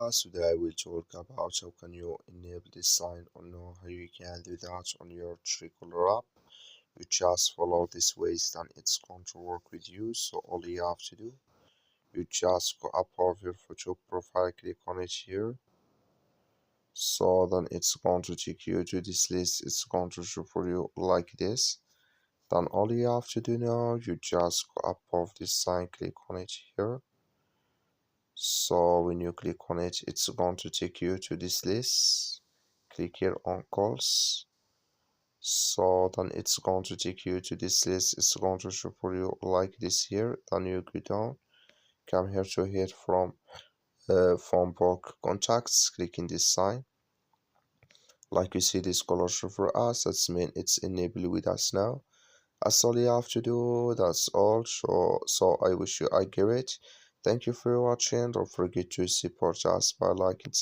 Today I will talk about how can you enable this sign or know how you can do that on your Truecaller app. You just follow this ways, then it's going to work with you. So all you have to do, you just go up of your photo profile, click on it here. So then it's going to take you to this list. It's going to show for you like this. Then all you have to do now, you just go up of this sign, click on it here. So when you click on it, it's going to take you to this list. Click here on calls. So then it's going to take you to this list. It's going to show for you like this here. Then you go down, come here to hear from Phonebook contacts. Click in this sign. Like you see this color show for us. That's mean it's enabled with us now. That's all you have to do. That's all. So I wish you a great. Thank you for watching. Don't forget to support us by liking.